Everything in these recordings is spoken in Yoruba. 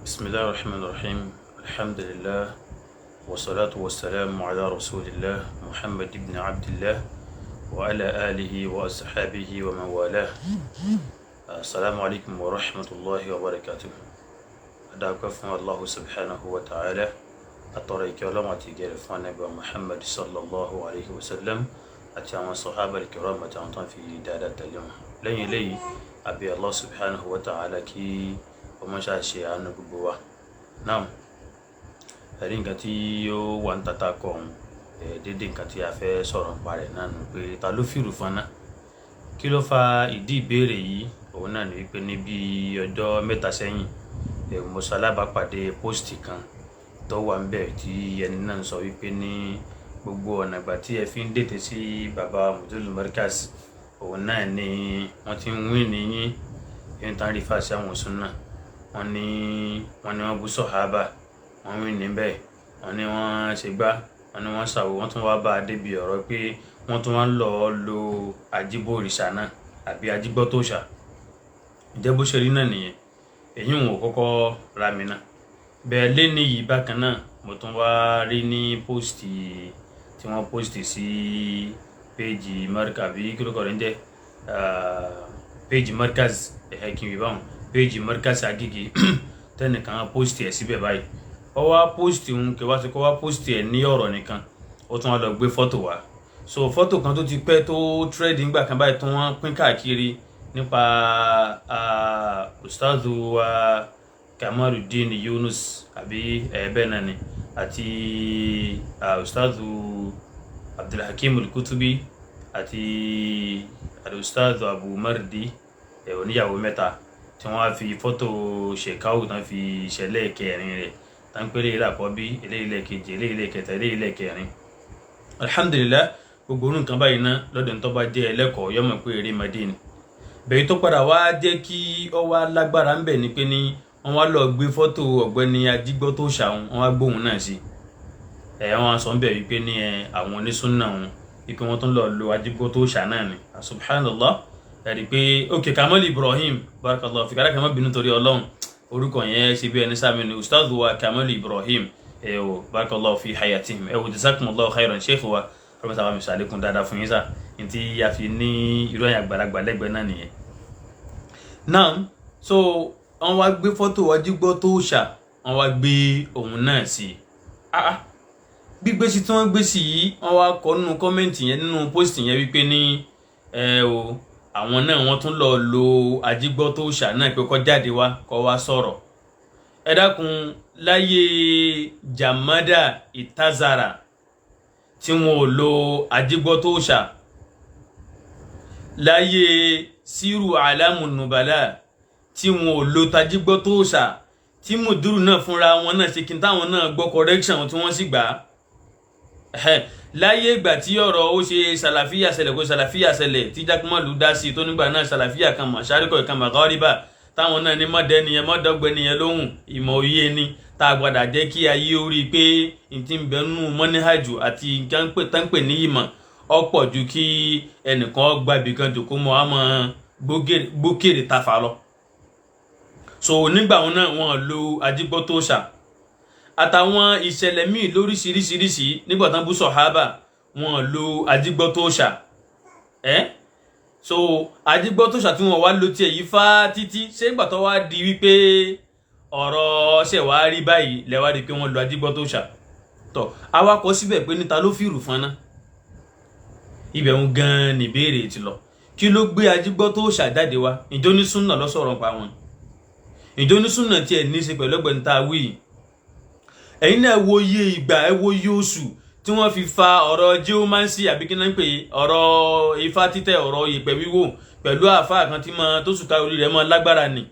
بسم الله الرحمن الرحيم الحمد لله والصلاة والسلام على رسول الله محمد بن عبد الله وعلى آله وأصحابه ومن والاه. السلام عليكم ورحمة الله وبركاته. أدعوكم الله سبحانه وتعالى أتريك لما تجري فنبي محمد صلى الله عليه وسلم أتى الصحابة الكرام أتى في دادة اليوم لين لي أبي الله سبحانه وتعالى كي وما شاء شيء عنه بوا. نعم ẹ̀rí nǹkan tí ó wà ń tata kọ ọ̀hún dédé nǹkan tí a fẹ́ sọ̀rọ̀ nípa rẹ̀ náà nù pé ta ló fìrù fọnà kí ló fa ìdí ìbéèrè yìí òun náà ní wípé ní bí ọjọ́ mẹ́ta sẹ́yìn mo ṣalábàápàdé pósìtì kan tó wà ń bẹ̀ tí ẹni náà ń sọ wípé ní gbogbo ọ̀nà ìgbà tí ẹ fi ń dètè sí baba Mudul Markaz òun náà ni wọ́n ti ń wí níyìn yẹn tán rí fàṣẹ àwọn sunna wọ́n ní wọ́n bú sọ̀hábà wọ́n wí níbẹ̀ wọ́n ní wọ́n ṣe gbá wọ́n ní wọ́n ṣàwò wọ́n tún wá bá a débi ọ̀rọ̀ pé wọ́n tún wá ń lọ lo ajíbòrìṣà náà àbí ajígbọ́tòṣà ìjẹ́ bó ṣe rí náà nìyẹn èyí wọn ò kọ́kọ́ ra mi náà bẹ́ẹ̀ lé ní yìí bákan náà mo tún wá rí ní pósìtì tí wọ́n pósìtì sí péjì Markaz àbí kí ló kọ́ rẹ̀ ń jẹ́ péjì Markaz kí n wí báwọn péjì Markaz Agége tẹ́nìkan pósìtì ẹ̀ síbẹ̀ báyìí ó wá pósìtì ń kí wá sí kó wá pósìtì ẹ̀ ní ọ̀rọ̀ nìkan ó tún wá lọ gbé fọ́tò wá so fọ́tò kan tó ti pẹ́ tó trend ńgbà kan báyìí tó wọ́n pín káàkiri nípa ustazu wa Kamaluddin Yunus àbí bẹ́ẹ̀ náà ni àti ustazu Abdulhakim Al-Kutubi àti ustazu Abu Mardi oníyàwó mẹ́ta tí wọ́n á fi fọ́tò ṣèkáwù tán fi ṣẹlẹ̀ kẹrin rẹ̀ tán pé eléyìí làkọ́bí eléyìí lẹ́ẹ̀kejì eléyìí lẹ́ẹ̀kẹta eléyìí lẹ́ẹ̀kẹrin. Alhamdulillah gbogbo orun kan báyìí ná lọ́dọ̀ tó bá jẹ́ ẹlẹ́kọ̀ọ́ yọmọ pé eré madina bẹ́ẹ̀ tó padà wá jẹ́ kí ọ wá lágbára ń bẹ̀ ni pé ní wọ́n wá lọ gbé fọ́tò ọ̀gbẹ́ni Ajígbọ́tòṣà wọ́n wá gbóhùn náà sí wọ́n sọ ń bẹ̀ wípé ní àwọn onísúnnà wọn wípé wọ́n tún lọ lo Ajígbọ́tòṣà náà ni subhanallah ẹ̀rí pé òkè Kamal Ibrahim barakallahu fi kára kàmá bínú torí ọlọ́run orúkọ yẹn ṣe bí ẹni sáàmì ní ustaz wa Kamal Ibrahim barakallahu fi hayatihim jazakumullahu khairan sheikh wa rọ́bàtà wa mìsà àlékún dáadáa fún yín sá tí a fi ní irú ẹ̀yà àgbàlagbà lẹ́gbẹ̀ẹ́ náà nìyẹn. náà so wọ́n wá gbé fọ́tò Ajígbọ́tòṣà wọ́n wá gbé òun náà sí gbígbé sí tí wọ́n gbé sí yìí wọ́n wá kọ nínú kọ́mẹ́ǹtì yẹn nínú pósìtì yẹn wípé ní àwọn náà wọ́n tún lọ lo Ajígbọ́tòṣà náà pé kó jáde wá kó wá sọ̀rọ̀ ẹ dákun láyé Jamada Itazara tí wọn ò lo Ajígbọ́tòṣà láyé Siru Alamun Nubala tí wọn ò lo Tajígbọ́tòṣà tí mùdúrù náà fúnra wọn náà ṣe kí n táwọn náà gbọ́ correction tí wọ́n sì gbà á láyé ìgbà tí ọ̀rọ̀ ó ṣe sàlàfíà ṣẹlẹ̀ kó sàlàfíà ṣẹlẹ̀ tí jákèmọ́lù dá sí tó nígbà náà sàlàfíà kan mọ̀ ṣáríkọ̀ ìkan màkàríbà táwọn náà ní mọ́dẹ́niyẹn mọ́dọ́gbẹ́niyẹn lóhùn ìmọ̀ òye ni tá a gbọ́dọ̀ jẹ́ kí ayé ó rí i pé n ti ń bẹnu mọ́níhàjù àti tánpẹ̀ ní ìmọ̀ ọ̀pọ̀ ju kí ẹnìkan gbàbí kan jòkó mọ́ àmọ́ gbókèrè tafà lọ. so nígbà wọn náà wọn lo Ajígbọ́tòṣà àtàwọn ìṣẹ̀lẹ̀ míì lóríṣiríṣiríṣi nígbà tán bú sọ̀hábà wọn lo Ajígbọ́tòṣà so Ajígbọ́tòṣà tí wọn wá lo tiẹ̀ yìí fá títí ṣé ìgbà tó wá di wípé ọ̀rọ̀ ṣẹ̀ wá rí báyìí lẹ́wà rí pé wọ́n lo Ajígbọ́tòṣà tọ̀ awakọ̀ síbẹ̀ pé níta ló fìrù fọ́nà ibẹ̀ ń gan ní ìbéèrè ti lọ kí ló gbé Ajígbọ́tòṣà jáde wá ìjọ ní súnà lọ́sọ̀rọ̀ pa wọn ìjọ ní súnà tiẹ̀ ní í ṣe pẹ̀lú ọgbẹ̀ni tá a wí yìí ẹ̀yin náà wo iye ìgbà ẹ wo iye oṣù tí wọ́n fi fa ọ̀rọ̀ geomancy àbí kí náà ń pè ọ̀rọ̀ ifá títẹ̀ ọ̀rọ̀ ìpẹ̀ wíwò pẹ̀lú àáfàá kan tí tó sùkà orí rẹ̀ mọ́ lágbára ni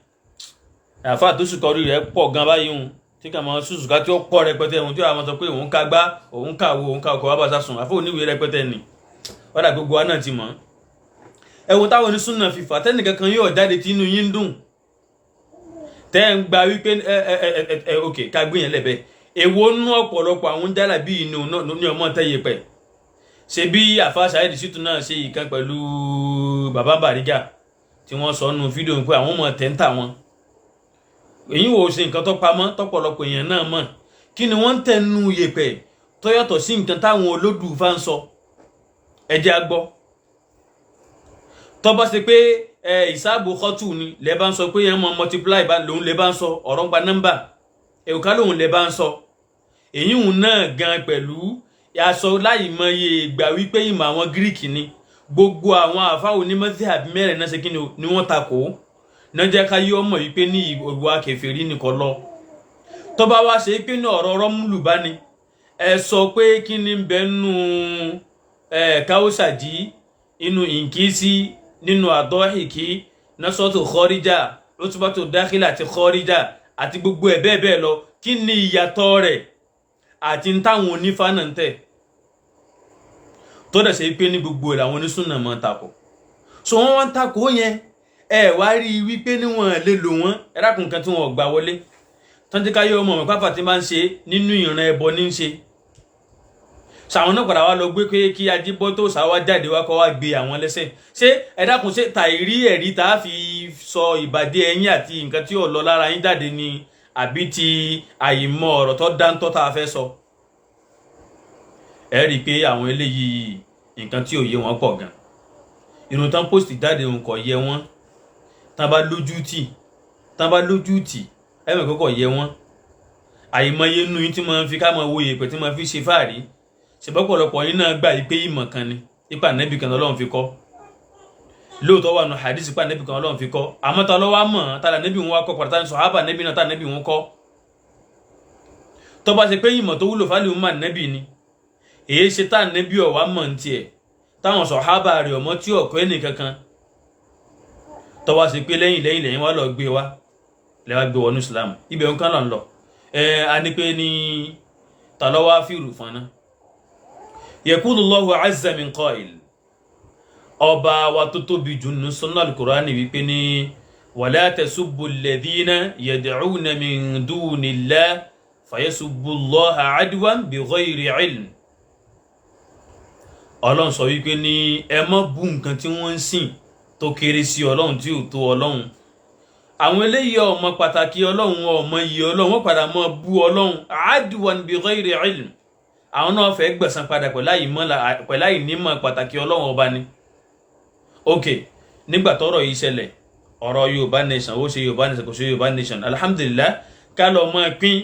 àáfàá tó sùkà orí rẹ̀ pọ̀ gan báyìí hùn tí kà máa sùsùkà tí ó pọ̀ rẹpẹtẹ hùn tí àwọn sọ pé òun ká gbá òun ká wo òun ká ọkọ̀ wá bá sá sùn àfọ oníwèé rẹpẹtẹ ni wọ́dà gbogbo wa náà ti mọ̀ ẹ̀wọ̀n táwọn onísùnnà fi fà tẹ́nìkan kan yóò jáde tí inú yín dùn tẹ́ ń gba wípé ok ká gbìyànjú lẹ́bẹ̀ẹ́ èwo nú ọ̀pọ̀lọpọ̀ àwọn jálà bíi inú ní ọmọ tẹ́yẹ pẹ̀ ṣe bí àfa Saheed Shittu náà ṣe ìkan pẹ̀lú bàbá Bariga tí wọ́n sọ nù fídíò pé àwọn ọmọ tẹ́ńtà wọn èyí wò ṣe nǹkan tó pamọ́ tọ́pọ̀lọpọ̀ èèyàn náà mọ̀ kí ni wọ́n ń tẹnu yẹ̀pẹ̀ tó yàtọ̀ sí nǹkan táwọn olódùfá ń sọ ẹ jẹ́ á gbọ́. tó bá ṣe pé ìsáàbù kọ́tù ni lẹ́ bá ń sọ pé yẹn mọ multiply lòun lẹ́ bá ń sọ ọ̀rọ̀ ń pa nọ́mbà èwùká lòun lẹ́ bá ń sọ èyí hùn náà gan pẹ̀lú aṣọ láì mọye ìgbà wípé ìmọ̀ àwọn gíríkì ni gbogbo àwọn àfáà onímọ̀tẹ́ àbí mẹ́rin náà ṣe kí ni wọ́n takò náà jẹ́ ká yí ọmọ wípé ní ìwà kèfèrí nìkan lọ. tó bá wá ṣe pé ní ọ̀rọ̀ rọ́múlù bá ní ẹ sọ pé kí ni ń bẹ nínú káwọ́sàjì inú ìǹkísí nínú àdọ́hìkí násọ́tò kọ́ríjà lótúbátò dákìlà àti kọ́ríjà àti gbogbo ẹ̀ bẹ́ẹ̀ bẹ́ẹ̀ lọ kí ni ìyàtọ̀ rẹ̀ àti ń táwọn onífá náà ń tẹ̀ tó dẹ̀ ṣe pé ní gbogbo ẹ̀ làwọn onísùnnà mọ́ takò. so wọ́n wá ń takò yẹn ẹ wá rí i wípé níwọ̀n lè lò wọ́n ẹ̀rákùn kan tí wọ́n gbà wọlé tọ́jú ọmọ mi pápá tí máa ń ṣe nínú ìran ẹbọ ní í ṣe. sàwọn náà padà wá lọ gbé pé kí ajíbọ́ tó sáwá jáde wá kọ́ wá gbé àwọn lẹ́sẹ̀ ṣé ẹ̀dákun ṣe tàìrí ẹ̀rí tá a fi sọ ìbàdí ẹ̀yìn àti nǹkan tí ò lọ lára yín jáde ni àbí ti àyìnmọ́ ọ̀rọ̀ tó dáńtọ́ tá a fẹ́ sọ. ẹ rí i pé àwọn eléyìí nǹkan tí ò yé wọn pọ̀ gan irun tán post jáde òun kò yẹ wọn tán bá lójú tì ẹ mọ̀ kọ́kọ́ yẹ wọn àyìnmọ́yé nú yín tí mo fi ká mọ wo yèpẹ̀ tí mo fi ṣe fáàrí ṣèbọ́pọ̀lọpọ̀ yín náà gbà pé ìmọ̀ kan ni ipa nẹ́bì kan Ọlọ́run fi kọ́ lóòótọ́ wà nù hadith ipa nẹ́bì kan Ọlọ́run fi kọ́ àmọ́ ta lọ́wọ́ mọ̀ tàdà nẹ́bì wọn wá kọ́ pàtàkì ní sọ̀hábà nẹ́bì náà tàdà nẹ́bì wọn kọ́ tó bá ṣe pé ìmọ̀ tó wúlò fálẹ̀ ń mà nẹ́bì ni èyí ṣe tá nẹ́bì ọ̀wá mọ̀ ní tiẹ̀ táwọn sọ̀hábà rẹ̀ ọmọ tí ọ̀kọ́ ẹnì kankan tó wá ṣe pé lẹ́yìn wá lọ gbé wa lẹ́wà gbé wọnú Islam ibẹ̀ ń kán lọ ń lọ a ní pé ní tàlọ́wọ́ fìrù fọ́nà yaqulu Allahu azza min qa'il ọba wa tó tóbi jù nínú sunnah al-Qur'ani wípé ní wala tasubbu alladhina yad'una min dunillahi fayasubbu Allaha adwan bighayri ilm. Ọlọ́run sọ wípé ní ẹ má bú nǹkan tí wọ́n ń sìn tó kéré sí Ọlọ́run tí ò tó Ọlọ́run. àwọn eléyìí ọmọ pàtàkì Ọlọ́run ọmọ yìí Ọlọ́run wọ́n padà mọ́ bú Ọlọ́run adwan bighayri ilm. àwọn náà fẹ́ gbẹ̀san padà pẹ̀lú àìnímọ̀ pàtàkì Ọlọ́run ọba ni. ok nígbà tọ́rọ̀ yìí ṣẹlẹ̀ ọ̀rọ̀ Yorùbá nation ó ṣe Yorùbá nation kò ṣe Yorùbá nation alhamdulillah ká lọ mọ́ pín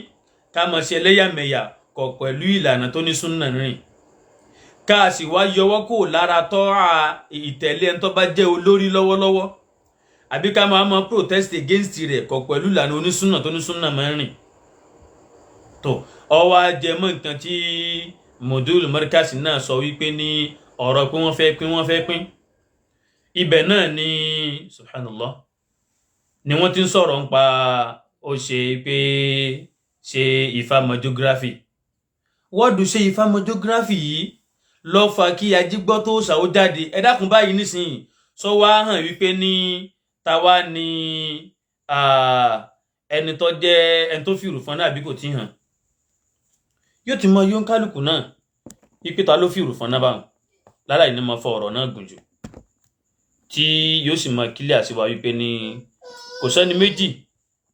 ká mọ̀ ṣe ẹlẹ́yàmẹ̀yà kọ̀ pẹ̀lú ìlànà tó ní súnnà rìn ká sì wá yọwọ́ kó lára tọ́ ìtẹ̀lé ẹni tó bá jẹ́ olórí lọ́wọ́lọ́wọ́ àbí ká máa mọ protest against rẹ̀ kọ̀ pẹ̀lú ìlànà onísúnnà tó ní súnnà máa ń rìn tó ọwọ́ ajẹmọ́ nǹkan tí Modul Markaz náà sọ wípé ní ọ̀rọ̀ pé wọ́n fẹ́ pín ibẹ̀ náà ni subhanallah ni wọ́n ti ń sọ̀rọ̀ ń pa ó ṣe pé ṣe ìfàmọ́jọ́gráfì wọ́ọ̀dù ṣe ìfàmọ́jọ́gráfì yìí lọ fa kí ajígbọ́ tó ṣàwó jáde ẹ dákun báyìí nísìnyí sọ wá hàn wípé ní tàwa ni ẹni tó jẹ́ ẹni tó fìrù fún náà àbí kò tí hàn yóò ti mọ yóò ń kálukú náà wípé ta ló fìrù fún náà báwọn láláì ní mọ fọ ọ̀rọ̀ náà gùn jù tí yóò sì mọ kílẹ̀ àṣìwà wípé ní kò sẹ́ni méjì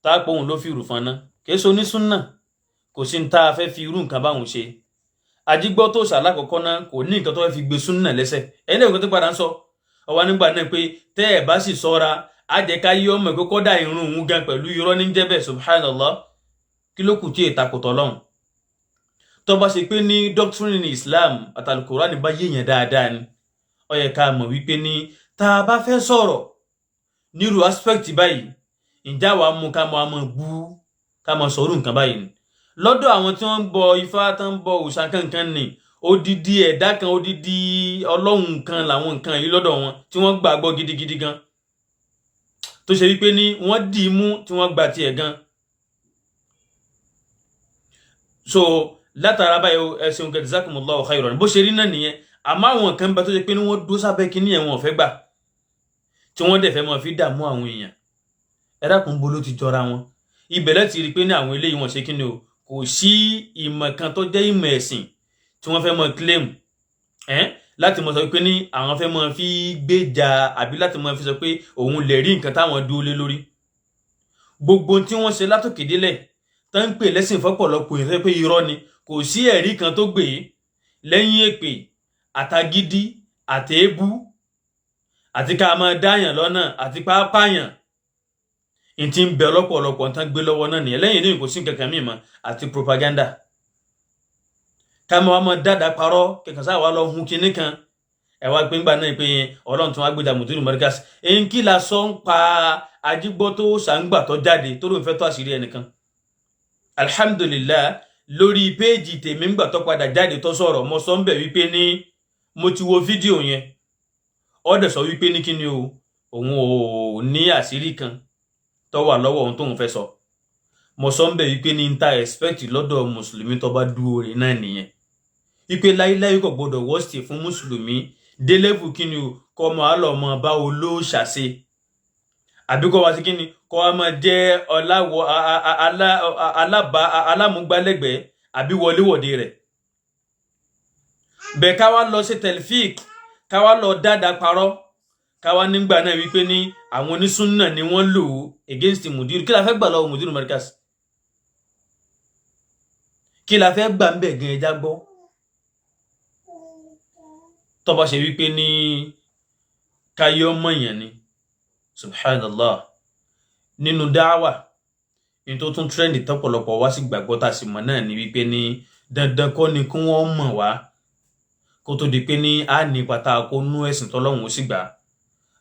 tá a pọ̀ òun ló fìrù fún náà kì í so ní súnnà kò sí ní tá a fẹ́ fi irú nǹkan báwọn ṣe ajígbọ́ tó ṣàlákọ̀ọ́kọ́ náà kò ní nǹkan tó fẹ́ fi gbé súnnà lẹ́sẹ̀ ẹni ẹ̀kọ́ tó padà ń sọ ọwọ́ nígbà náà pé tẹ́ ẹ̀ bá sì sọ́ra àjẹká yí ọmọ ẹ̀kọ́ kọ́dà irun òun gan pẹ̀lú irọ́ ní jẹ́bẹ̀ subhanallah kí ló kù tí èta kò tọ́lọ́hùn tó bá ṣe pé ní doctrine Islam àtàlùkùránì bá yéèyàn dáadáa ni ó yẹ ká mọ̀ wípé ní tá a bá fẹ́ sọ̀rọ̀ nírú aspect báyìí ìjà wa mú ká máa bú ká máa sọ̀rọ̀ nǹkan báyìí lọ́dọ̀ àwọn tí wọ́n ń bọ ifá tó ń bọ òòṣà kankan ni odidi ẹ̀dá kan odidi ọlọ́run kan làwọn nǹkan yìí lọ́dọ̀ wọn tí wọ́n gbàgbọ́ gidigidi gan tó ṣe wípé ní wọ́n dì í mú tí wọ́n gbà tiẹ̀ gan. so látara báyìí ẹsẹ̀ jazakumullahu khairan bó ṣe rí náà nìyẹn àmọ́ àwọn kan bá tó ṣe pé ní wọ́n dó sábẹ́ kínní ẹ̀ wọn ò fẹ́ gbà tí wọ́n dẹ̀ fẹ́ mọ́ fi dààmú àwọn èèyàn ẹ̀dá kan bolo ti jọra wọn ibẹ̀ lẹ́ti rí pé ní àwọn eléyìí wọn ṣe kínní o kò sí ìmọ̀ kan tó jẹ́ ìmọ̀ ẹ̀sìn tí wọ́n fẹ́ mọ́ claim láti mọ́ sọ pé ní àwọn fẹ́ mọ́ fi gbéjà àbí láti mọ́ fi sọ pé òun lè rí nǹkan táwọn dúró lé lórí gbogbo tí wọ́n ṣe látòkè délẹ̀ tó ń pè lẹ́sìn fọ́pọ̀lọpọ̀ ìfẹ́ pé irọ́ ni, kò sí ẹ̀rí kan tó gbé lẹ́yìn èpè àtagídí àtẹ́bú àti ká máa dáyàn lọ́nà àti pápáyàn. n ti ń bẹ lọ́pọ̀lọpọ̀ tán gbé lọ́wọ́ náà nìyẹn. lẹ́yìn ní kò sí kankan mímọ́ àti propaganda. ká máa mọ dáadáa parọ́ kẹkàn sáà wà lọ hun kinní kan ẹ wá pé ńgbà náà pé ọlọ́run tí wọ́n á gbé Mudiru Markaz. èyí kí la sọ ń pa ajígbọ́ tó ṣàǹgbà tó jáde tó lóun fẹ́ tó àṣírí ẹnìkan. alhamdulillah lórí péèjì tèmi ńgbà tó padà jáde tó sọ̀rọ̀ mo sọ ń bẹ̀ wípé ní mo ti wo fídíò yẹn ó dẹ̀ sọ wípé ní kíni o òun ò ní àṣírí kan tó wà lọ́wọ́ ohun tóun fẹ́ sọ. mo sọ ń bẹ̀ wípé ní ta expect lọ́dọ̀ mùsùlùmí tó bá dúró rẹ̀ náà nìyẹn wípé láíláí kò gbọdọ̀ wọ́ọ̀sì fún mùsùlùmí délẹ́bù kíni o kọ́ ọmọ alọ́mọ bá olóòṣà ṣe àbí kọ́ wá sí kíni kọ́ wa máa jẹ́ alámúgbálẹ́gbẹ̀ẹ́ àbí wọléwọ̀de rẹ̀. bẹ́ẹ̀ ká wá lọ sí tẹlifíìk ká wá lọ dáadáa parọ́ ká wá nígbà náà wípé ní àwọn onísúnnà ni wọ́n lò ó against Mudiru. kí la fẹ́ gbà lọ́wọ́ Mudiru Markaz? kí la fẹ́ gbà ń bẹ̀ gan ẹja gbọ́ tó bá ṣe wípé ní káyọ́ mọ̀yàn ni. subhanallah. nínú dáwà ní tó tún trẹ́ndì tọ́pọ̀lọpọ̀ wá sí gbàgbọ́ tá a sì mọ̀ náà ni wípé ní dandan kọ́ ni kí wọ́n mọ̀ wá kó tó di pé ní a ní pátá kó nú ẹ̀sìn tọ́lọ́hun ó sì gbà.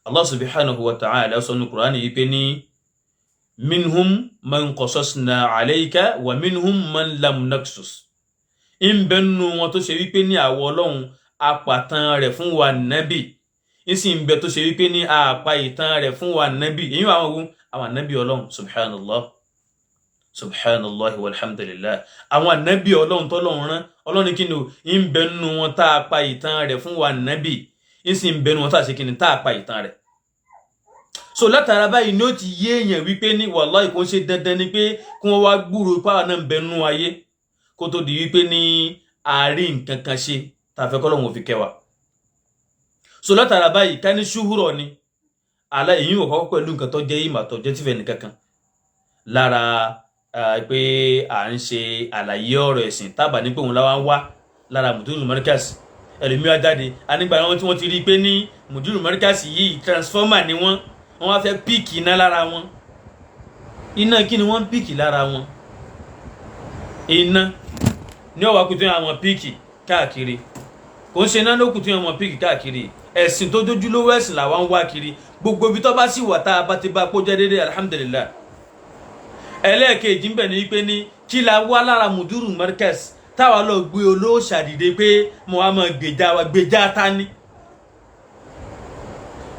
Allah subhanahu wa ta'ala sọ ní Kùránì wípé ní minhum man qasasna alayka wa minhum man lam naqsus. ń bẹ́nu wọn tó ṣe wípé ní àwọ̀ ọlọ́run apàtàn rẹ̀ fún wa nábì ń sì ń bẹ tó ṣe wípé ní àpá ìtàn rẹ̀ fún wa nábì. èyí wà àwọn nábì ọlọ́run subhanallah subhanallah walhamdulillah. àwọn nábì ọlọ́run tọ́lọ́run rán ọlọ́run kí ni o ń bẹ nínú wọn tá a pa ìtàn rẹ̀ fún wa nábì ń sì ń bẹ nínú wọn tá a ṣe kí ni tá a pa ìtàn rẹ̀. so látara báyìí ni ó ti yé èèyàn wípé ní wàláhì kò ń ṣe dandan ni pé kí wọ́n wá gbúrò pàwọn náà ń bẹ nínú ayé kó tó di wípé ní àárín nǹkan kan ṣe tàfẹ́ kọ́lọ́hún fi kẹwàá. so látara báyìí ká ní ṣúhúrọ̀ ni èyí ò kọ́kọ́ pẹ̀lú nǹkan tó jẹ́ ìmọ̀ tó jẹ́ tìfẹ́ nìkankan lára pé à ń ṣe àlàyé ọ̀rọ̀ ẹ̀sìn tábà ní pé òun láwa ń wá lára Mudiru Markaz. ẹlòmíwá jáde anígbà wọn tí wọ́n ti rí i pé ní Mudiru Markaz yìí transformer ni wọ́n wá fẹ́ píìkì iná lára wọn. iná kí ni wọ́n ń píìkì lára wọn? iná ní ọ̀wá kùtù àwọn píìkì káàkiri kò ń ṣe iná lókùn tí wọn píìkì káàkiri. ẹ̀sìn tó dójúlówó ẹ̀sìn làwa ń wá kiri gbogbo ibi tó bá sì wà tá a bá ti bá kó jẹ́ déédéé alhamdulillah. ẹlẹ́ẹ̀kejì ń bẹ̀ ní pé ní kí la wá lára Mudiru Markaz táwa lọ gbé olóòṣà dìde pé mo wá mọ gbèjà ta ni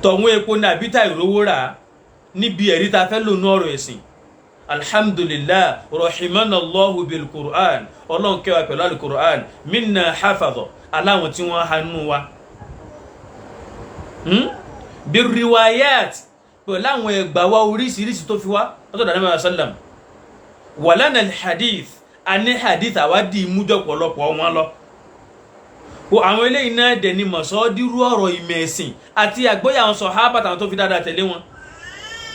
tọ̀hún epo ní àbíta ìrówó rà níbi ẹ̀rí ta fẹ́ lò ní ọ̀rọ̀ ẹ̀sìn. alhamdulillah rahimanallahu bil Qur'an ọlọ́run kẹwàá pẹ̀lú al Qur'an minna hafadha aláwọn tí wọ́n hanú wa. bir riwayat pẹ̀lú àwọn ẹgbà wa oríṣiríṣi tó fi wá ọ̀tọ̀ dàní mẹ́wàá sallam. walana al hadith a ní hadith àwádìí mújọ pọ̀lọpọ̀ wọn lọ. àwọn eléyìí náà dẹ̀ ni mọ̀sọ́dírú ọ̀rọ̀ ìmọ̀ ẹ̀sìn àti àgbọ́yà àwọn sàhábà táwọn tó fi dáadáa tẹ̀lé wọn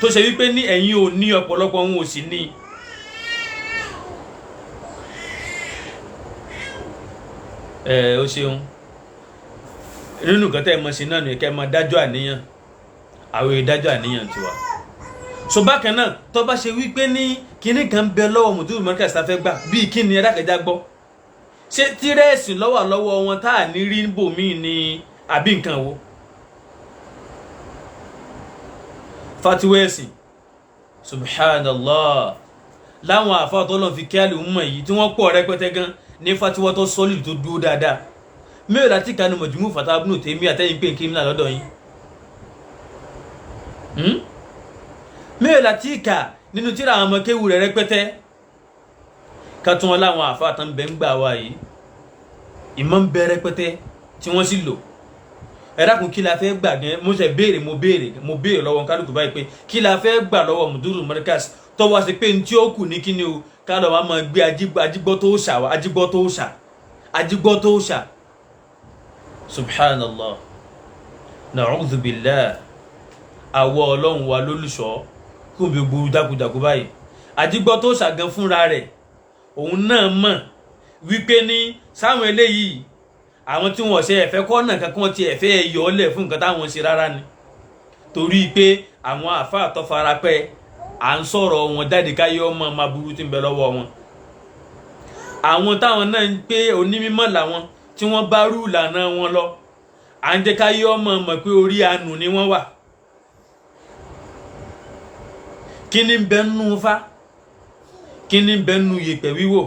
tó ṣe wípé ní ẹ̀yin ò ní ọ̀pọ̀lọpọ̀ wọn ò sì ní. ó ṣeun nínú nǹkan tẹ́ ẹ mọ̀ sí náà nìyẹn kẹ́ ẹ mọ̀ dájọ́ àníyàn àwọn ìdájọ́ àníyàn tiwa. so bákan náà tó bá ṣe wípé ní kinní kan bẹ lọ́wọ́ Mudiru Markaz tá fẹ́ gbà bíi kí ni ẹ̀dákẹ́já gbọ́ ṣé tírẹ́ẹ̀sì lọ́wọ́ wọn tá à ní rí bòmíì ni àbí nǹkan wo. fatiwẹ́ẹ̀sì subhanallah láwọn àfáàtọ́ lọ́n fi kíálì ń mọ̀ yìí tí wọ́n pọ̀ rẹpẹtẹ gan ní fatiwọ́ tó sọ́lì tó dúró dáadáa. mẹ́rin láti kanu Majmu' Fatawa Ibn Taymiyyah àtẹ́yìn pé kí n náà lọ́dọ̀ yín. mẹ́rin láti kà nínú tíra àwọn ọmọ kéwù rẹ̀ rẹpẹtẹ ká tún wọn láwọn àfáàtọ́ ń bẹ ń gbà wá yìí ìmọ̀ ń bẹ rẹpẹtẹ tí wọ́n sì lò. ẹ̀dákun kí la fẹ́ gbà gẹ́ mo ṣe mo béèrè lọ́wọ́ kálukú báyìí pé kí la fẹ́ gbà lọ́wọ́ Mudiru Markaz tọ́wọ́ sí pé tí ó kù ní kíni o ká lọ́ máa gbé ajígbọ́ tó ṣà subhanallah na'udhu billah àwọ̀ ọlọ́run wa lólùṣọ́ kó bí gbogbo dákúdákú báyìí àdìgbọ́ tó ṣàgán fúnra rẹ̀ òun náà mọ̀ wípé ní sáwọn eléyìí àwọn tí wọ́n ṣe ẹ̀fẹ́ kọ́nà kankan ti ẹ̀fẹ́ yọ ọ́lẹ̀ fún nǹkan táwọn ṣe rárá ni torí pé àwọn àfáà tó farapẹ́ à ń sọ̀rọ̀ wọn jáde káyé ọmọ máa burú tí ń bẹ lọ́wọ́ wọn àwọn táwọn náà ń pé onímọ̀ làwọn tí wọ́n bá rú ìlànà wọn lọ à ń jẹ́ káyé ọmọ mọ̀ pé orí àánú ni wọ́n wà kí ni ń bẹ nínú Ifá kí ni ń bẹ nínú yèpẹ̀ wíwò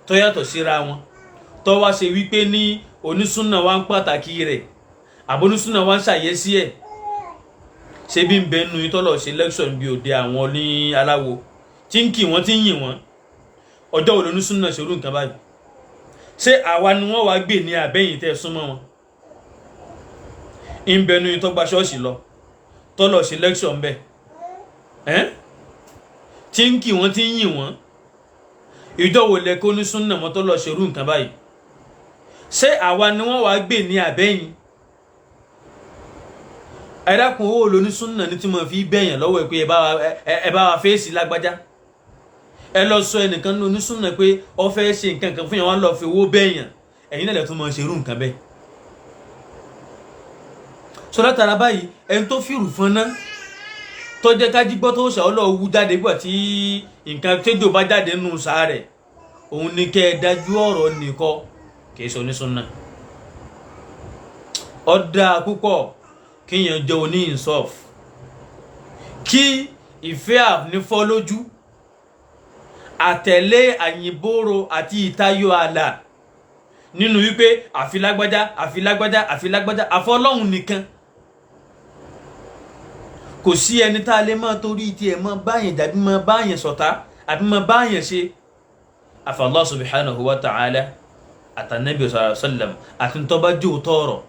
tó yàtọ̀ síra wọn tó wá ṣe wípé ní onísúnà wa ń pàtàkì rẹ̀ àbónísúnà wa ń ṣàyẹ́sí ẹ̀ ṣé bí ń bẹ nínú yín tọ́lọ̀ ṣe lẹ́kṣọ̀n bí òde àwọn ní aláwo tí ń kì wọ́n tí ń yìn wọ́n ọjọ́ wo lónísúnà ṣerú nǹkan báyìí ṣé àwa ni wọ́n wá gbé ní àbẹ́yìn tẹ́ súnmọ́ wọn ń bẹ nínú yín tó gba ṣọ́ọ̀ṣì lọ tọ́lọ̀ ṣe lẹ́kṣọ̀n bẹ́ẹ̀ tí ń kì wọ́n tí ń yìn wọ́n ìjọ wo lẹ kó ní súnà mọ́ tọ́lọ̀ ṣerú nǹkan báyìí ṣé àwa ni wọ́n wá gbé ní àbẹ́yìn ẹ̀dàkùn owó lóní súnà ní tí mo fi bẹ̀yàn lọ́wọ́ ẹ̀ pé ẹ bá wa fèsì lágbájá ẹ lọ sọ ẹnìkan lóní súnà pé ọ fẹ́ ṣe nǹkan kan fún yàn wọ́n lọ fi owó bẹ̀yàn ẹ̀yin náà lè tún mọ̀ ṣerú nǹkan bẹ́ẹ̀ sọ látara báyìí ẹni tó fìrù fún ná tó jẹ́ ká jí gbọ́ tó ṣàwọ́lọ́ wú jáde gbọ́ tí nǹkan tẹ́jọ́ bá jáde nù sáà rẹ̀ òun ni kẹ́ ẹ dájú ọ̀rọ̀ nìkọ́ kì í ṣe onísúnà ó dáa púpọ̀ kíyàn jẹ́ oní insof kí ìfẹ́ ànífọ́ lójú àtẹ̀lé àyìnbóró àti ìtayọ àlà nínú wípé àfilágbájá àfilágbájá àfilágbájá àfọlọ́hun nìkan kò sí ẹni tá a lè máa torí tiẹ̀ máa báyẹn dàbí máa báyẹn ṣọ̀tá àbí máa báyẹn ṣe àfi Allah subhanahu wa ta'ala àtànẹ́bí sallallahu alaihi wasallam àti ntọ́ba jò tọ̀rọ̀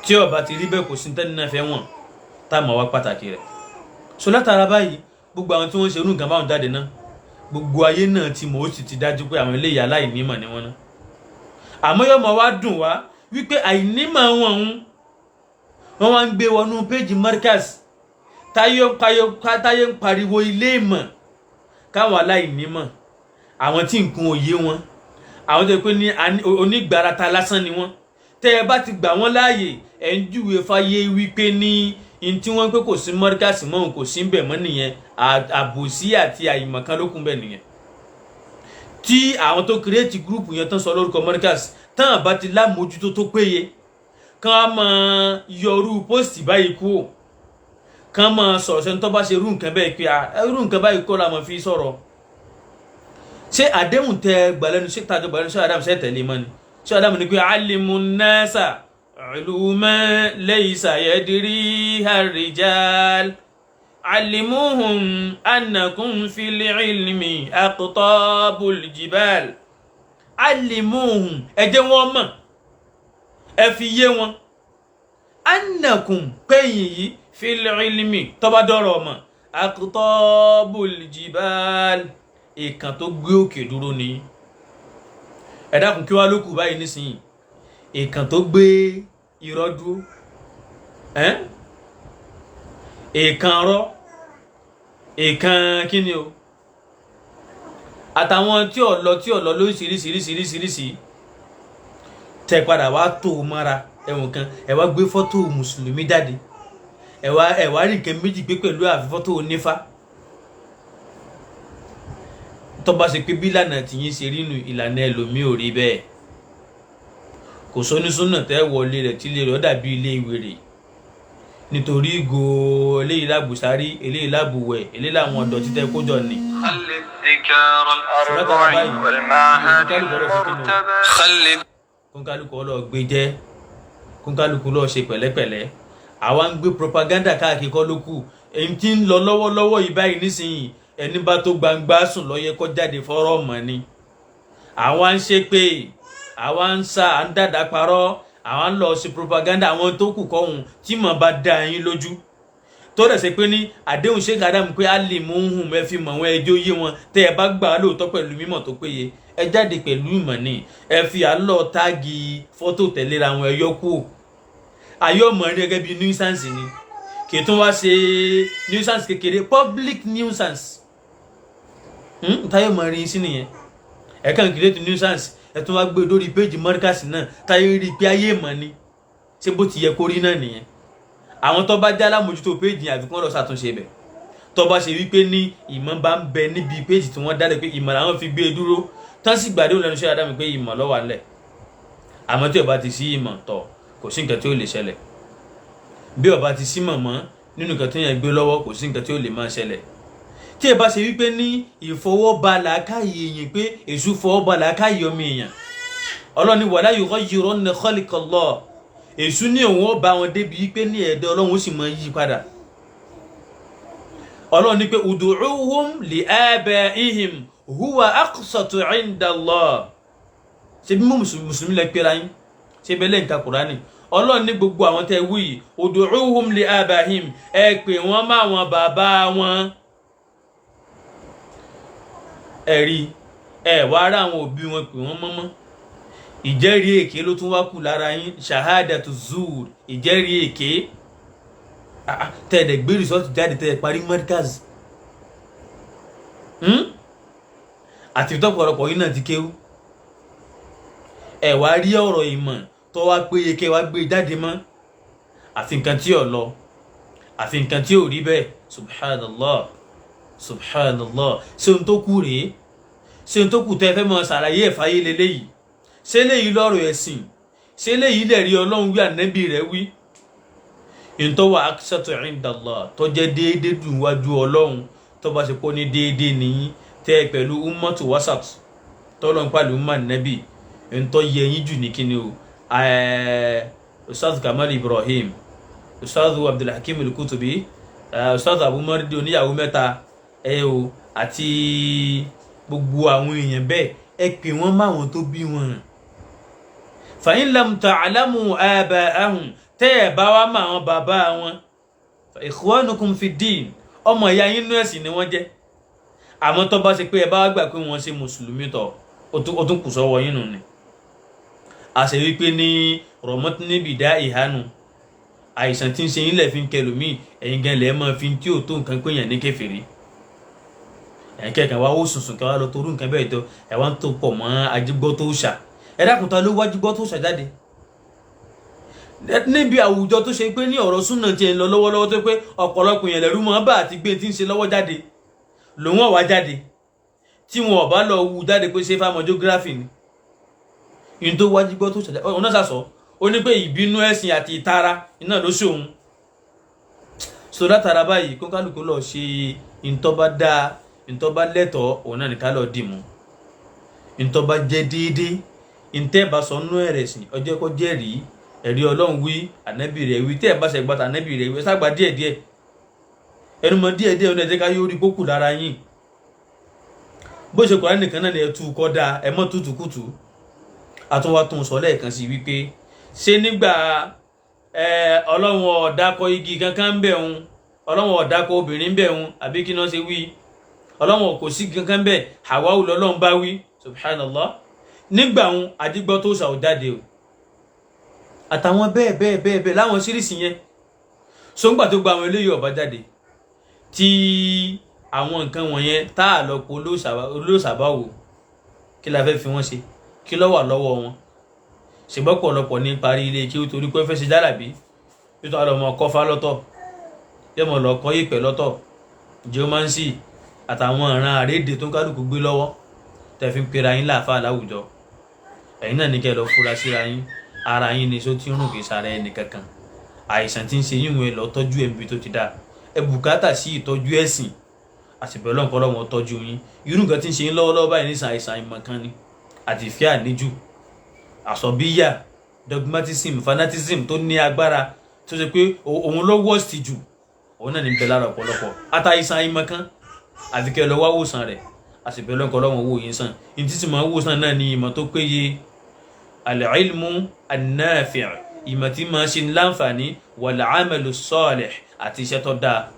tí ó bá ti rí bẹ́ẹ̀ kò sí tẹ́ni náà fẹ́ wọ̀n tá a mọ̀ wá pàtàkì rẹ̀ so látara báyìí gbogbo àwọn tí wọ́n ń ṣerú nǹkan báwọn jáde náà gbogbo ayé náà ti mọ̀ ó sì ti dájú pé àwọn eléyìí aláìnímọ̀ ni wọ́n ná àmọ́ yóò mọ̀ wá dùn wá wípé àìnímọ̀ wọn wọ́n wá ń gbé wọnú péjì Markaz táyé ń pariwo ilé ìmọ̀ káwọn aláìnímọ̀ àwọn tí nǹkan òye wọn àwọn tó pé ní onígbàrata lásán ni wọ́n tẹ́ ẹ bá ti gbà wọ́n láàyè ẹ̀ ń júwe fáyé wípé ní in tí wọ́n pé kò sí Markaz mọ́ kò sí ń bẹ̀ mọ́ nìyẹn àbòsí àti àìmọ̀kan ló kún bẹ̀ nìyẹn tí àwọn tó kírètì gúrùpù yẹn tán sọ lórúkọ Markaz tán bá ti lámójútó tó péye kán máa yọrú pósìtì báyìí kú kán máa sọ̀rọ̀ sẹ́ni tó bá ṣe irú nǹkan bẹ́ẹ̀ pé irú nǹkan báyìí kọ́ la máa fi sọ̀rọ̀ ṣé àdéhùn tẹ gbàlẹ́nu ṣé tàjọ gbàlẹ́nu ṣé Adam ṣe tẹ̀lé mọ́ ni ṣé Adam ní pé alimu nasa uluma laysa yadriha ar-rijal alimuhum annakum fil ilmi aqtabul jibal alimuhum ẹ jẹ́ wọ́n mọ̀ ẹ fi yé wọn annakum pẹ́yìn yìí fil ilmi tó bá dọ̀rọ̀ mọ̀ aqtabul jibal ìkan tó gbé òkè dúró ni ẹ dákun kí wá ló kù báyìí nísìnyí ìkan tó gbé irọ́ dúró ìkan rọ́ ìkan kíni o àtàwọn tí ò lọ lóríṣiríṣiríṣiríṣiríṣi tẹ padà wá tó o mọ́ra ẹ̀wọ̀n kan ẹ wá gbé fọ́tò mùsùlùmí jáde ẹ wá rí nǹkan méjì gbé pẹ̀lú àfi fọ́tò onífá tó bá ṣe pé bí ìlànà tìyín ṣe rí nù ìlànà ẹlòmíì ò rí bẹ́ẹ̀ kò sónísúnà tẹ́ wọlé rẹ̀ tí ilé rẹ̀ ó dàbí ilé ìwèrè nítorí ìgò eléyìí lábùsárí eléyìí lábùwẹ̀ eléyìí làwọn ọ̀dọ́ títẹ́ kójọ ni. kónkálukú lọ gbé jẹ́ kónkálukú lọ ṣe pẹ̀lẹ́pẹ̀lẹ́ àwa ń gbé propaganda káàkiri kọ́ ló kù èyí tí ń lọ lọ́wọ́lọ́wọ́ yìí báyìí nísìnyí ẹni bá tó gbangba sùn ló yẹ kó jáde fọ́rọ̀ mọ́ ni àwa ń ṣe pé àwa ń sá à ń dàdá parọ́ àwa ń lọ sí propaganda àwọn tó kù kọ́hún tí mọ̀ bá dá yín lójú tó dẹ̀ ṣe pé ní àdéhùn Sheikh Adam pé á lè mú hùn ẹ fi mọ̀ wọn ẹjọ́ yé wọn tẹ́ ẹ bá gbà á lóòótọ́ pẹ̀lú mímọ̀ tó péye ẹ jáde pẹ̀lú ìmọ̀ ni ẹ fi àlọ́ táàgì fọ́tò tẹ̀léra wọn ẹ yọ kú ayọ́ mọ̀ ní gẹ́gẹ́ bí nuisance ni kì í tún wá ṣe nuisance kékeré public nuisance táyé mọ̀ rí sí nìyẹn ẹ kàn create nuisance ẹ tún wá gbé lórí péjì mọ́ríkàsì náà táyé rí pé ayé mọ̀ ni ṣé bó ti yẹ kó rí náà nìyẹn àwọn tó bá já lámójútó péjì àfikún lọ ṣàtúnṣe bẹ̀ tó bá ṣe wípé ní ìmọ̀ bá ń bẹ níbi péjì tí wọ́n dálẹ̀ pé ìmọ̀ làwọn fi gbé dúró tán sì gbàdé òun lẹ́nu iṣẹ́ àdámi pé ìmọ̀ ló wà ńlẹ̀ àmọ́ tí ó bá ti sí ìmọ̀ tọ̀ kò sí nǹkan tí ó lè ṣẹlẹ̀ bí ó bá ti sí mọ̀ mọ́ nínú nǹkan tó yẹn gbé lọ́wọ́ kò sí nǹkan tí ó lè máa ṣẹlẹ̀ tí ẹ bá ṣe wípé ní ìfọwọ́balà káyé èèyàn pé èṣù fọwọ́balà káyé ọmọ èèyàn ọlọ́ni wala yughayyirunna khalqallah èṣù ní òun ó bá wọn débi wípé ní ẹ̀dẹ́ ọlọ́run ó sì máa yí padà ọlọ́run ní pé ud'uhum li abaihim huwa aqsatu 'inda Allah ṣe bí mùsùlùmí lẹ pera yín ṣe bẹ́ẹ̀ lẹ́yìn ka Kùránì ọlọ́run ní gbogbo àwọn tẹ́ wí yìí ud'uhum li abaihim ẹ pè wọ́n má wọn bàbá wọn ẹ̀rí ẹ wá ara àwọn òbí wọn pè wọ́n mọ́mọ́ ìjẹ́rìí èké ló tún wá kù lára yín shahadatu zur ìjẹ́rìí èké tẹ̀ẹ̀dẹ̀ gbé rìsọ́ọ̀tì jáde tẹ̀ẹ̀ parí mọ́ríkàz àti tọ́pọ̀lọpọ̀ yín náà ti kéwú ẹ wá rí ọ̀rọ̀ ìmọ̀ tó wá péye kẹ́ wá gbé jáde mọ́ àfi nǹkan tí ò lọ àfi nǹkan tí ò rí bẹ́ẹ̀ subhanallah subhanallah ṣé ohun tó kù rèé ṣé ohun tó kù tẹ́ fẹ́ mọ́ ṣàlàyé ẹ̀fáyé lélẹ́yìí ṣé léyìí lọ́rọ̀ ẹ̀sìn ṣé léyìí lè rí ọlọ́run wí ànábì rẹ̀ wí ìtọ́wà aqsatu 'inda Allah tó jẹ́ déédéé dùn wájú ọlọ́run tó bá ṣe pọ́ ní déédéé nìyí tẹ́ pẹ̀lú ummatu wasat tọ́lọ́n pàlú umma nabi ntọ́ yẹ yín jù ní kíni o ustaz Kamal Ibrahim ustaz Abdulhakim al-Kutubi ustaz Abu Mardi oníyàwó mẹ́ta o àti gbogbo àwọn èèyàn bẹ́ẹ̀ ẹ pè wọ́n máwọn tó bí wọn fa in lam ta'lamu aba'ahum tẹ́ ẹ̀ bá wá máa wọn bàbá wọn fa ikhwanukum fi ddin ọmọ ìyá yín nú ẹ̀sìn ni wọ́n jẹ́ àmọ́ tó bá ṣe pé ẹ bá gbà pé wọ́n ṣe mùsùlùmí tọ̀ ó tún kù sọ́wọ́ yín nù ni a ṣe wípé ní rọ̀mọ́tí níbi dá ìhánu àìsàn tí ń ṣe yín lẹ̀ fi ń kẹlòmíì ẹ̀yin gan lẹ̀ mọ́ fi tí ò tó nǹkan pé yàn ní kèfèrí ẹ̀yin kẹ̀kẹ́ wá ó sùnsùn kẹ́ wá lọ torú nǹkan bẹ́ẹ̀ tó ẹ̀ wá ń tó pọ̀ mọ́ ajígbọ́ tó ṣà ẹ dákun ta ló wá ajígbọ́ tó ṣà jáde níbi àwùjọ tó ṣe pé ní ọ̀rọ̀ súnà tiẹ̀ ń lọ lọ́wọ́lọ́wọ́ tó pé ọ̀pọ̀lọpọ̀ yẹn lẹ́rú mọ́ bá àti gbé tí ń ṣe lọ́wọ́ jáde lòun ọ̀wá jáde tí wọn ò bá lọ wú jáde pé ṣe fámọ́jógráfì ni ìyẹn tó wájú gbọ́ tó ṣẹlẹ̀ ọ̀nà sàṣọ ó ní pé ìbínú ẹ̀sìn àti ìtara iná ló ṣe òun so látara báyìí kó kálukú lọ ṣe ìtọ́ba dáa ìtọ́ba lẹ́tọ̀ọ́ òun náà nìkan lọ dì mú ìtọ́ba jẹ́ déédéé ìtẹ́ẹ̀bá sọ nú ẹ̀rẹ̀ sìn ọjọ́ kó jẹ́rìí ẹ̀rí ọlọ́run wí ànábì rẹ̀ wí tẹ́ẹ̀bá ṣẹ̀gbọ́ta ànábì rẹ̀ wí ságbà díẹ̀díẹ̀ ẹnumọ díẹ̀díẹ̀ ọ̀nà ẹ̀jẹ̀ ká yóò rí kókù lára yín bó ṣe Kùránì nìkan náà ni ẹ tú kọ́ dáa ẹ mọ́ tútùkùtù àtúnwàtún sọ lẹ́ẹ̀kan sí wípé ṣé nígbà ọlọ́run ọ̀dàkọ igi kankan ń bẹ̀ ń ọlọ́run ọ̀dàkọ obìnrin ń bẹ̀ ń àbí kí náà ṣe wí ọlọ́run kò sí kankan bẹ̀ Hawa'u lọ́lọ́run bá wí subhanallah nígbà ń àdígbọ́ tó ṣàwọ̀ jáde o àtàwọn bẹ́ẹ̀ láwọn sírísì yẹn sóńgbà tó gba àwọn eléyìí ọ̀bá jáde tí àwọn nǹkan wọ̀nyẹn tá a lọ po olóòṣàbáwò kí la fẹ́ fi wọ́n ṣe kí ló wà lọ́wọ́ wọn ṣùgbọ́n pọ̀lọpọ̀ ní parí ilé kí ó torí pé fẹ́ ṣe jálàbí yóò tó lọ kọ́fà lọ́tọ̀ yóò mọ̀ lọ kọ́ ìpẹ́ lọ́tọ̀ geomancy àtàwọn ìran àrédè tó ń kálukú gbé lọ́wọ́ tẹ̀ fi ń pera yín láàfáà láwùjọ ẹ̀yin náà ní kẹ́ lọ fura síra yín ara yín ni só tí ń rùn kì í sára ẹnì kankan àìsàn tí ń ṣe yín wọn lọ tọ́jú ẹ̀mí tó ti dá ẹ bùkátà sí ìtọ́jú ẹ̀sìn àtìbẹ̀ lọ́nkọ́lọ́wọ́n tọ́jú yín irú nǹkan tí ń ṣe yín lọ́wọ́lọ́wọ́ báyìí nísàn àìsàn ìmọ̀kan ni àti ìfẹ́ àníjù àsọ̀bíyà dogmatism fanatism tó ní agbára tó ṣe pé òun ló worst jù òun náà ní bẹ lára ọ̀pọ̀lọpọ̀ àtàìsàn ìmọ̀kan àti kẹ́ lọ wá wòsàn rẹ̀ àtìbẹ̀ lọ́nkọ́lọ́wọ́n wò yín sàn ní títí máa wòsàn náà ní ìmọ̀ tó péye al-ilmu an-nafi' ìmọ̀ tí máa ṣe ní láǹfààní wal-amalu s-salih àti iṣẹ́ tó dáa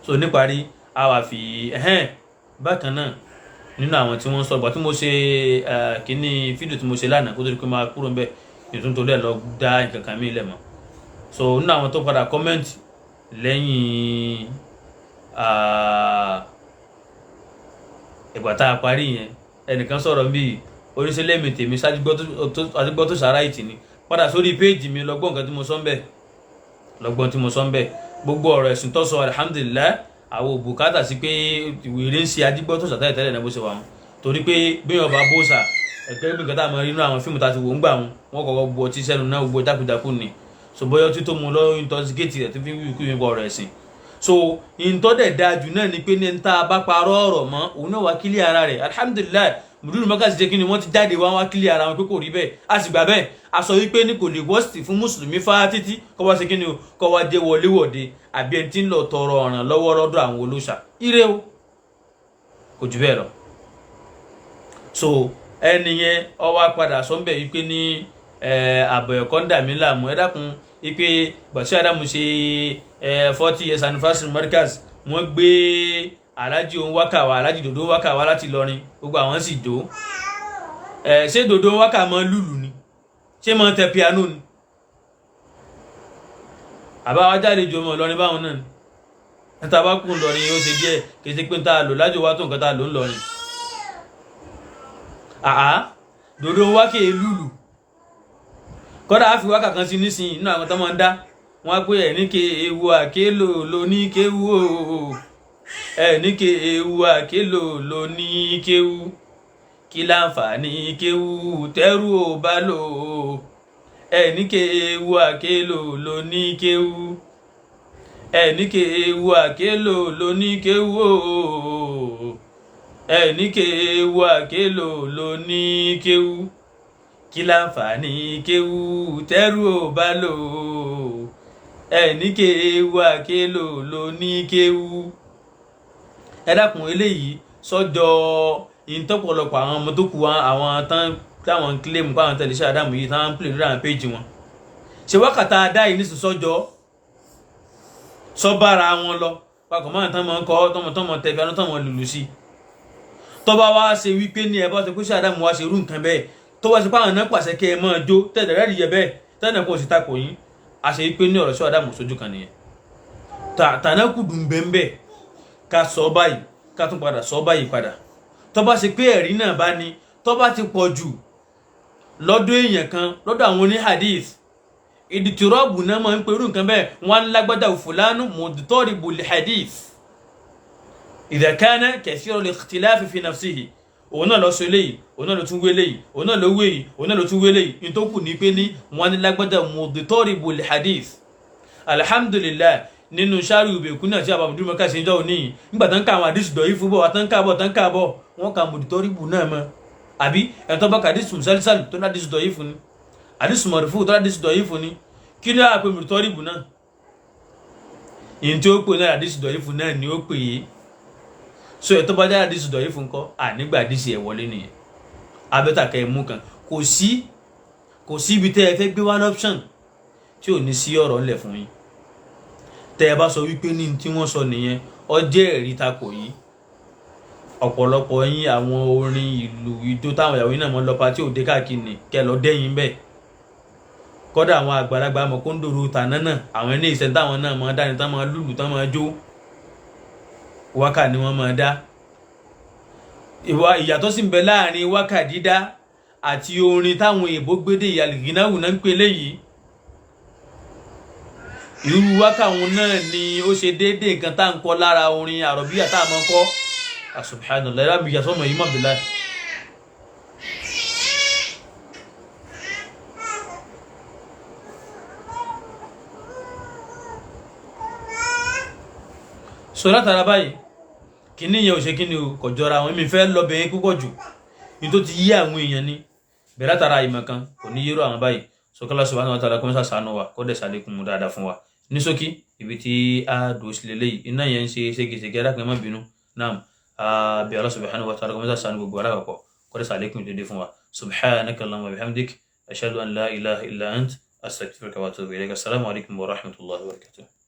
so níparí a wà fi bákan náà nínú àwọn tí wọ́n sọ ìgbà tí mo ṣe kíní fídíò tí mo ṣe lánàá kó tó di pé máa kúrò ń bẹ̀ nítorí ẹ̀ lọ dá nǹkan kan mí lẹ̀ mọ́ so nínú àwọn tó padà kọ́mẹ́ǹtì lẹ́yìn ìgbà tá a parí yẹn ẹnìkan sọ̀rọ̀ bíi oríṣiríṣi tèmi ṣáàtìgbọ́ tó sára ìtì ni padà sórí péèjì mi lọ́gbọ́n nǹkan tí mo sọ ń bẹ̀ gbogbo ọ̀rọ̀ ẹ̀sìn tó sọ alhamdulillah àwọn òbùkátà sí pé ìwéré ń ṣe adigbọ́ tó sàtẹ́lẹ̀ tẹ́lẹ̀ náà bó ṣe wà wọn torí pé bí wọn bá bóṣà ẹgbẹ́ bí nǹkan tá a mọ inú àwọn fíìmù tá a ti wò ń gbà wọn kọ́kọ́ bu ọtí sẹ́nu náà gbogbo jákujáku ni so bóyá ọtí tó mu lọ intoxicate rẹ̀ tó fi ń wí kú ìwé ọ̀rọ̀ ẹ̀sìn so ìtọ́dẹ̀ dáa jù náà ni pé ní ta bá parọ́ ọ̀rọ̀ mọ́ òun náà wá kílí ara rẹ̀ alhamdulillah mùdúrù mọ́kàsí jẹ́ kí ni wọ́n ti jáde wá kílí ara wọn pé kò rí bẹ́ẹ̀ a sì gbà bẹ́ẹ̀ a sọ wípé ní kò lè wọ́sìtì fún mùsùlùmí fá títí kọ́ wá ṣe kí ni o kọ́ wá dé wọléwọ̀de àbí ẹni tí ń lọ tọrọ ọ̀ràn lọ́wọ́ lọ́dọ̀ àwọn olóṣà ire o kò jù bẹ́ẹ̀ lọ so ẹni yẹn ó wá padà sọ ń bẹ̀ wípé ní àbọ̀ ẹ̀kọ́ ń dà mí láàmú ẹ dákun wípé Bashir Adamu ṣe 40 years anniversary Markaz wọ́n gbé alájí òun wákà wá alájí dòdó wákà wá láti lọrin gbogbo àwọn sì dó ṣé dòdó wákà mọ lùlù ni ṣé mọ tẹ piano ni àbáwá jáde jọ mọ lọrin báwọn náà ni níta bá kún lọrin ó ṣe díẹ̀ kété pé níta lò lájò wá tó nǹkan tá lò ń lọrin dòdó wákà lùlù kọ́dà á fi wákà kan sí nísìnyí nínú àwọn tó máa ń dá wọn á pé ẹ̀ ní ke ewu àkélò ló ní kéwu o ẹni kéwu àkélò ló ní kéwu kí láǹfààní kéwu tẹ́rù ò bá lò ó ẹni kéwu àkélò ló ní kéwu ẹni kéwu àkélò ló ní kéwu o ẹni kéwu àkélò ló ní kéwu kí láǹfààní kéwu tẹ́rù ò bá lò ó ẹni kéwu àkélò ló ní kéwu ẹ dákun eléyìí sọjọ ìtọpọlọpọ àwọn ọmọ tó kù àwọn táwọn kílèmù pàwọn tẹlẹ Bashir Adamu yìí táwọn ń pè lórí àwọn péjì wọn ṣe wákàtà adá yìí nísìn sọjọ sọbára wọn lọ papọ̀ máa tán mọ́ ń kọ́ tọmọ tẹ̀bí anú tọmọ lùlù sí tọ́ba wá ṣe wípé ní ẹbá ṣe pé Bashir Adamu wá ṣe irú nǹkan bẹ́ẹ̀ tó wá ṣe pàwọn náà pàṣẹ kẹ́ ẹ máa jó tẹ̀lẹ̀ rẹ́ẹ̀dì yẹ bẹ́ẹ̀ tẹ́lẹ̀ kò sì takò yín a ṣe wípé ní ọ̀rọ̀ Bashir Adamu sójú kan nìyẹn tànákùdù ń bẹ́ẹ̀ ká sọ báyìí ká tún padà sọ báyìí padà tó bá ṣe pé ẹ̀rí náà bá ní tó bá ti pọ̀ jù lọ́dọ̀ èèyàn kan lọ́dọ̀ àwọn oní hadith ìdìtìrọ́bù náà máa ń perú nǹkan bẹ́ẹ̀ wọ́n lágbádá fúlánù mọ̀dútọ́rìbù lè hadith idha kana kathira al-ikhtilaf fi nafsihi òun náà lọ sọ eléyìí òun náà ló tún wé eléyìí òun náà ló wé yìí òun náà ló tún wé eléyìí ní tó kù ní pé ní wọ́n ní lágbádá mọ̀dútọ́rìbù lè hadith alhamdulillah nínú sáré ìbèkú náà tí a bá mú dúró káṣí ìjọ òní nígbà tán ká àwọn àdìsù dọ̀ yìí fún bọ̀ tán ká bọ̀ wọ́n ka mọ̀dítọ́rìbù náà mọ́ àbí ẹ̀tọ́ bá ka àdìsù sálísàlù tó ní àdìsù dọ̀ yìí fún ni àdìsù mọ̀rìfù tó ní àdìsù dọ̀ yìí fún ni kí ni a pè mọ̀dítọ́rìbù náà ìyẹn tí ó pè náà àdìsù dọ̀ yìí fún náà ni ó pè é so ẹ̀tọ́ bá jáde àdìsù dọ̀ yìí fún kọ́ ànígbà àdìsù ẹ̀ wọlé nìyẹn abẹ́tà kẹ́ ẹ̀ mú kan kò sí ibi tẹ́ ẹ fẹ́ gbé one option tí ò ní sí ọ̀rọ̀ ńlẹ̀ fún yín tẹ́ ẹ bá sọ wípé ní tí wọ́n sọ nìyẹn ó jẹ́ ẹ̀rí takò yìí ọ̀pọ̀lọpọ̀ yín àwọn orin ìlú ìjó táwọn ìyàwó yín náà mọ́ lọ pátí òde káàkiri kẹ́ lọ dẹ́yìn bẹ́ẹ̀ kọ́dà àwọn àgbàlagbà mọ̀ kóńdòrò tàná náà àwọn ilé ìṣẹ́ táwọn náà mọ̀ dání tán mọ̀ lùlù tán mọ̀ jó wákà ni wọ́n mọ̀ dá ìyàtọ̀ sì ń bẹ láàrin wákà dídá àti orin táwọn èèbó gbédè ìyàlìgínáwù náà ń pè léyìí irú wákà wọn náà ni ó ṣe déédéé nǹkan tá à ń kọ́ lára orin àrọ̀bíyà tá a máa kọ́ subhanallah ẹ̀rọ àbíyà sọ́mọ yìí mọ̀ bí láì. sọ látara báyìí kíní yẹn ò ṣe kíní o kò jọra àwọn èmi fẹ́ lọ bẹ̀yẹn púpọ̀ jù ní tó ti yí àwọn èèyàn ni bẹ̀rẹ̀ látara ìmọ̀ kan kò ní yẹ́rọ àwọn báyìí sọkọlá subhanahu wa ta'ala kó mẹ́sà sànú wa kó dẹ̀ sàlékún mu dáadáa fún wa ní ṣókí ibi tí a dùn sílẹ̀ lẹ́yìn iná yẹn ń ṣe ségesège adákan má bínú náà bí Allah subhanahu wa ta'ala kó mẹ́sà sànú gbogbo alákọ̀ọ́kọ́ kó dẹ̀ sàlékún dédé fún wa subhanaka allahumma wa bihamdik ashhadu an la ilaha illa ant astaghfiruka wa atubu ilayk assalamu alaikum wa rahmatullahi wa barakatuh.